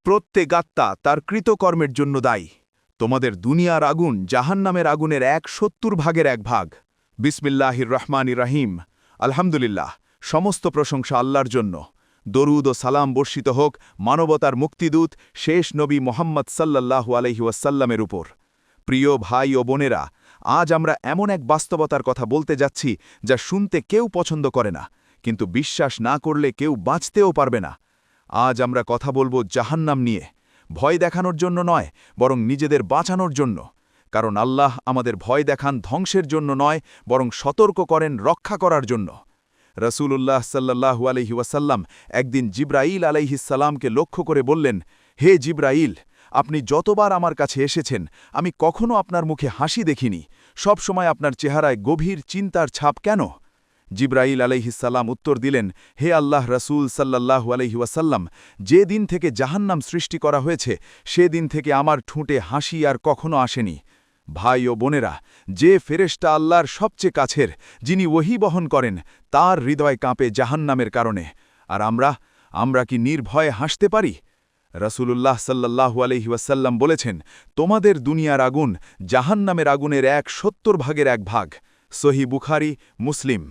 প্রত্যেক আত্মা তার কৃতকর্মের জন্য দায়ী। তোমাদের দুনিয়ার আগুন জাহান্নামের আগুনের 1/70 ভাগ। বিসমিল্লাহির রহমানির রহিম। আলহামদুলিল্লাহ, সমস্ত প্রশংসা আল্লাহর জন্য। দরুদ ও সালাম বর্ষিত হোক মানবতার মুক্তিদূত শেষ নবী মোহাম্মদ সাল্লাল্লাহু আলাইহি ওয়াসাল্লামের উপর। প্রিয় ভাই ও বোনেরা, আজ আমরা এমন এক বাস্তবতার কথা বলতে যাচ্ছি যা শুনতে কেউ পছন্দ করে না, কিন্তু বিশ্বাস না করলে কেউ বাঁচতেও পারবে না। আজ আমরা কথা বলবো জাহান্নাম নিয়ে, ভয় দেখানোর জন্য নয়, বরং নিজেদের বাঁচানোর জন্য। কারণ আল্লাহ আমাদের ভয় দেখান ধ্বংসের জন্য নয়, বরং সতর্ক করেন রক্ষা করার জন্য। রসূলুল্লাহ সাল্লাল্লাহু আলাইহি ওয়াসাল্লাম একদিন জিবরাইল আলাইহিসসালামকে লক্ষ্য করে বললেন, হে জিবরাইল, আপনি যতবার আমার কাছে এসেছেন আমি কখনো আপনার মুখে হাসি দেখিনি, সব সময় আপনার চেহারায় গভীর চিন্তার ছাপ কেন? জিবরাইল আলাইহিসসালাম উত্তর দিলেন, হে আল্লাহ রসূল সাল্লাল্লাহু আলাইহি ওয়াসাল্লাম, যে দিন থেকে জাহান্নাম সৃষ্টি করা হয়েছে সেদিন থেকে আমার ঠোঁটে হাসি আর কখনো আসেনি। ভাই ও বোনেরা, যে ফেরেশতা আল্লাহর সবচেয়ে কাছের, যিনি ওহী বহন করেন, তার হৃদয় কাঁপে জাহান্নামের কারণে। আর আমরা কি নির্ভয়ে হাসতে পারি? রসূলুল্লাহ সাল্লাল্লাহু আলাইহি ওয়াসাল্লাম বলেছেন, তোমাদের দুনিয়ার আগুন জাহান্নামের আগুনের 1/70 ভাগ। সহিহ বুখারী, মুসলিম।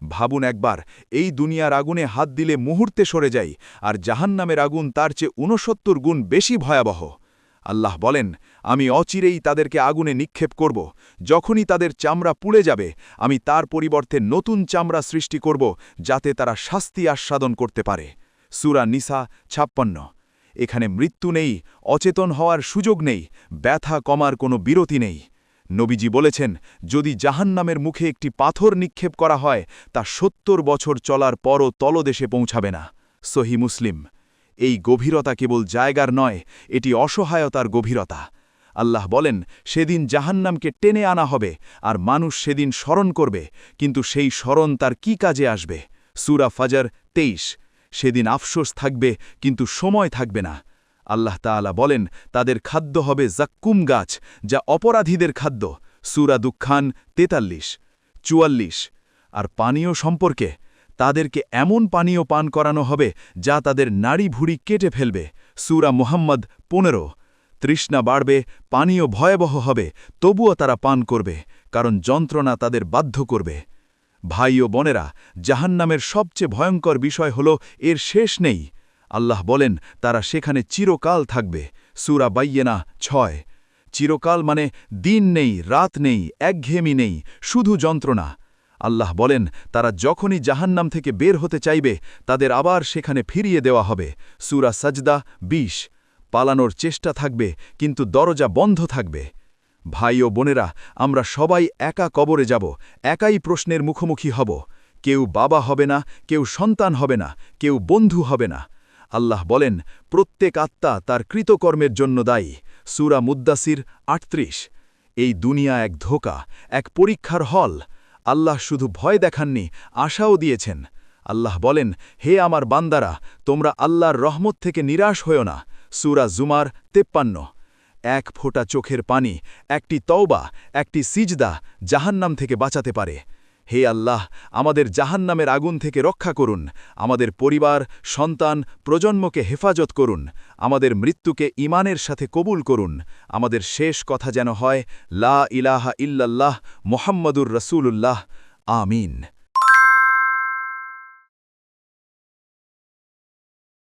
ভাবুন একবার, এই দুনিয়ার আগুনে হাত দিলে মুহূর্তে সরে যাই, আর জাহান্নামের আগুন তার চেয়ে 69 গুণ বেশি ভয়াবহ। আল্লাহ বলেন, আমি অচিরেই তাদেরকে আগুনে নিক্ষেপ করব। যখনই তাদের চামড়া পুড়ে যাবে, আমি তার পরিবর্তে নতুন চামড়া সৃষ্টি করব, যাতে তারা শাস্তি আস্বাদন করতে পারে। সূরা নিসা 56। এখানে মৃত্যু নেই, অচেতন হওয়ার সুযোগ নেই, ব্যথা কমার কোনো বিরতি নেই। নবীজি বলেছেন, যদি জাহান্নামের মুখে একটি পাথর নিক্ষেপ করা হয়, তা 70 বছর চলার পরও তলদেশে পৌঁছাবে না। সহিহ মুসলিম। এই গভীরতা কেবল জায়গার নয়, এটি অসহায়তার গভীরতা। আল্লাহ বলেন, সেদিন জাহান্নামকে টেনে আনা হবে, আর মানুষ সেদিন স্মরণ করবে, কিন্তু সেই স্মরণ তার কি কাজে আসবে? সূরা ফাজর 23। সেদিন আফসোস থাকবে, কিন্তু সময় থাকবে না। আল্লাহ তাআলা বলেন, তাদের খাদ্য হবে জাক্কুম গাছ, যা অপরাধীদের খাদ্য। সূরা দুখান 43-44। আর পানীয় সম্পর্কে, তাদেরকে এমন পানীয় পান করানো হবে যা তাদের নাড়ি ভুঁড়ি কেটে ফেলবে। সূরা মুহাম্মদ 15। তৃষ্ণা বাড়বে, পানীয় ভয়াবহ হবে, তবুও তারা পান করবে, কারণ যন্ত্রণা তাদের বাধ্য করবে। ভাই ও বোনেরা, জাহান্নামের সবচেয়ে ভয়ঙ্কর বিষয় হল এর শেষ নেই। আল্লাহ বলেন, তারা সেখানে চিরকাল থাকবে। সূরা বাইয়িনা 6। চিরকাল মানে দিন নেই, রাত নেই, একঘেয়েমি নেই, শুধু যন্ত্রণা। আল্লাহ বলেন, তারা যখনই জাহান্নাম থেকে বের হতে চাইবে, তাদের আবার সেখানে ফিরিয়ে দেওয়া হবে। সূরা সাজদা 20। পালানোর চেষ্টা থাকবে, কিন্তু দরজা বন্ধ থাকবে। ভাই ও বোনেরা, আমরা সবাই একা কবরে যাব, একাই প্রশ্নের মুখোমুখি হব। কেউ বাবা হবে না, কেউ সন্তান হবে না, কেউ বন্ধু হবে না। আল্লাহ বলেন, প্রত্যেক আত্মা তার কৃতকর্মের জন্য দায়ী। সূরা মুদ্দাসির 38। এই দুনিয়া এক ধোঁকা, এক পরীক্ষার হল। আল্লাহ শুধু ভয় দেখাননি, আশাও দিয়েছেন। আল্লাহ বলেন, হে আমার বান্দারা, তোমরা আল্লাহর রহমত থেকে নিরাশ হও না। সূরা জুমার 53। এক ফোঁটা চোখের পানি, একটি তওবা, একটি সিজদা জাহান্নাম থেকে বাঁচাতে পারে। হে আল্লাহ, আমাদের জাহান্নামের আগুন থেকে রক্ষা করুন, আমাদের পরিবার, সন্তান, প্রজন্মকে হেফাজত করুন, আমাদের মৃত্যুকে ঈমানের সাথে কবুল করুন। আমাদের শেষ কথা যেন হয়, লা ইলাহা ইল্লাল্লাহ মুহাম্মাদুর রাসূলুল্লাহ। আমিন।